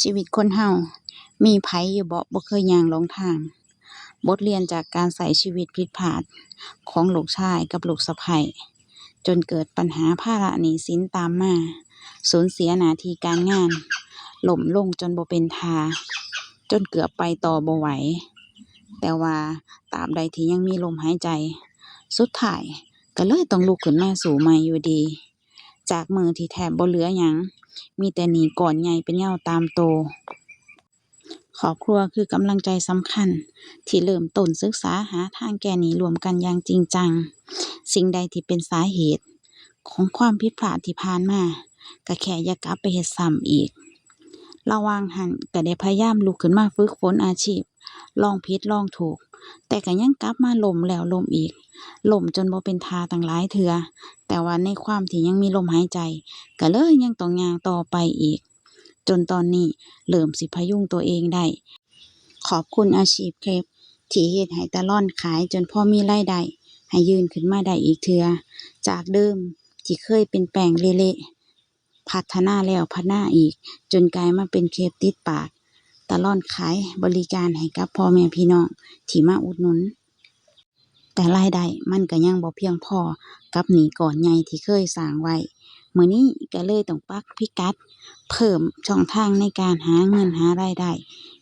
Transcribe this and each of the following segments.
ชีวิตคนเรามีไผอยู่บ่เคยย่างหลงทางบทเรียนจากการใช้ชีวิตผิดพลาดของลูกชายกับลูกสะใภ้จนเกิดปัญหาภาระหนี้สินตามมาสูญเสียหน้าที่การงานล้มลงจนบ่เป็นท่าจนเกือบไปต่อบ่ไหวแต่ว่าตราบใดที่ยังมีลมหายใจสุดท้ายก็เลยต้องลุกขึ้นมาสู้ใหม่อยู่ดีจากมื้อที่แทบบ่เหลือหยังมีแต่หนี้ก้อนใหญ่เป็นเหย้าตามโตครอบครัวคือกำลังใจสำคัญที่เริ่มต้นศึกษาหาทางแก้หนี้ร่วมกันอย่างจริงจังสิ่งใดที่เป็นสาเหตุของความผิดพลาดที่ผ่านมาก็แค่อย่ากลับไปเฮ็ดซ้ำอีกระหว่างหั้นก็ได้พยายามลุกขึ้นมาฝึกฝนอาชีพลองผิดลองถูกแต่ก็ยังกลับมาล้มแล้วล้มอีกล้มจนบ่เป็นท่าตั้งหลายเทื่อแต่ว่าในความที่ยังมีลมหายใจก็เลยยังต้องย่างต่อไปอีกจนตอนนี้เริ่มสิพยุงตัวเองได้ขอบคุณอาชีพเครปที่เฮ็ดให้ตาล่อนขายจนพอมีรายได้ให้ยืนขึ้นมาได้อีกเทื่อจากเดิมที่เคยเป็นแป้งเละๆพัฒนาแล้วพัฒนาอีกจนกลายมาเป็นเครปติดปากตาล่อนขายบริการให้กับพ่อแม่พี่น้องที่มาอุดหนุนแต่รายได้มันก็ยังบ่เพียงพอกับหนี้ก้อนใหญ่ที่เคยสร้างไว้มื้อนี้ก็เลยต้องปักพิกัดเพิ่มช่องทางในการหาเงินหารายได้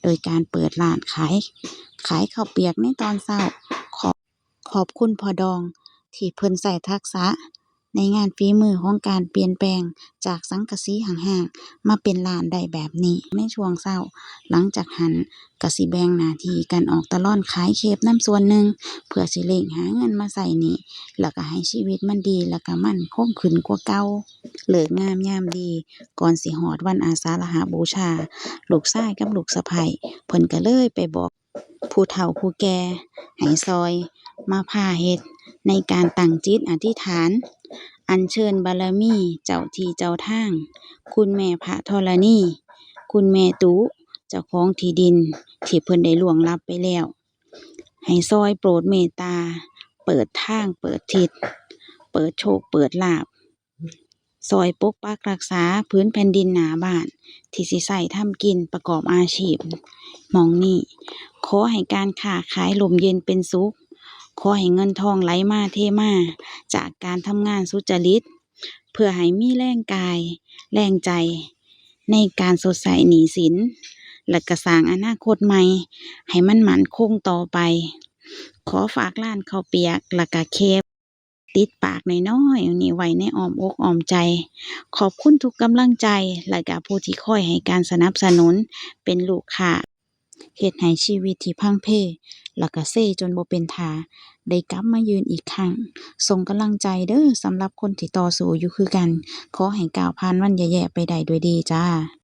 โดยการเปิดร้านขายข้าวเปียกในตอนเช้าขอบคุณพ่อดองที่เพิ่นใช้ทักษะในงานฝีมือของการเปลี่ยนแปลงจากสังกะสีห่างๆมาเป็นร้านได้แบบนี้ในช่วงเช้าหลังจากหั้นก็สิแบ่งหน้าที่กันออกตะล่อนขายเครปนำส่วนหนึ่งเพื่อสิเร่งหาเงินมาใช้หนี้แล้วก็ให้ชีวิตมันดีแล้วก็มั่นคงขึ้นกว่าเก่าฤกษ์งามยามดีก่อนสิฮอดวันอาสาฬหบูชาลูกชายกับลูกสะใภ้เพิ่นก็เลยไปบอกผู้เฒ่าผู้แก่ให้ช่วยมาพาเฮ็ดในการตั้งจิตอธิษฐานอัญเชิญบารมีเจ้าที่เจ้าทางคุณแม่พระธรณีคุณแม่ตุเจ้าของที่ดินที่เพิ่นได้ล่วงลับไปแล้วให้ช่วยโปรดเมตตาเปิดทางเปิดทิศเปิดโชคเปิดลาภช่วยปกปักรักษาพื้นแผ่นดินหน้าบ้านที่สิใช้ทำกินประกอบอาชีพหม้องนี้ขอให้การค้าขายร่มเย็นเป็นสุขขอให้เงินทองไหลมาเทมาจากการทำงานสุจริตเพื่อให้มีแรงกายแรงใจในการชดใช้หนี้สินและก็สร้างอนาคตใหม่ให้มันมั่นคงต่อไปขอฝากร้านข้าวเปียกและก็เครปติดปากน้อยๆนี่ไว้ในอ้อมอกอ้อมใจขอบคุณทุกกำลังใจและก็ผู้ที่คอยให้การสนับสนุนเป็นลูกค้าเฮ็ดให้ชีวิตที่พังเพแล้วก็เซจนบ่เป็นท่าได้กลับมายืนอีกครั้งส่งกำลังใจเด้อสำหรับคนที่ต่อสู้อยู่คือกันขอให้ก้าวผ่านวันแย่ๆไปได้ด้วยดีจ้า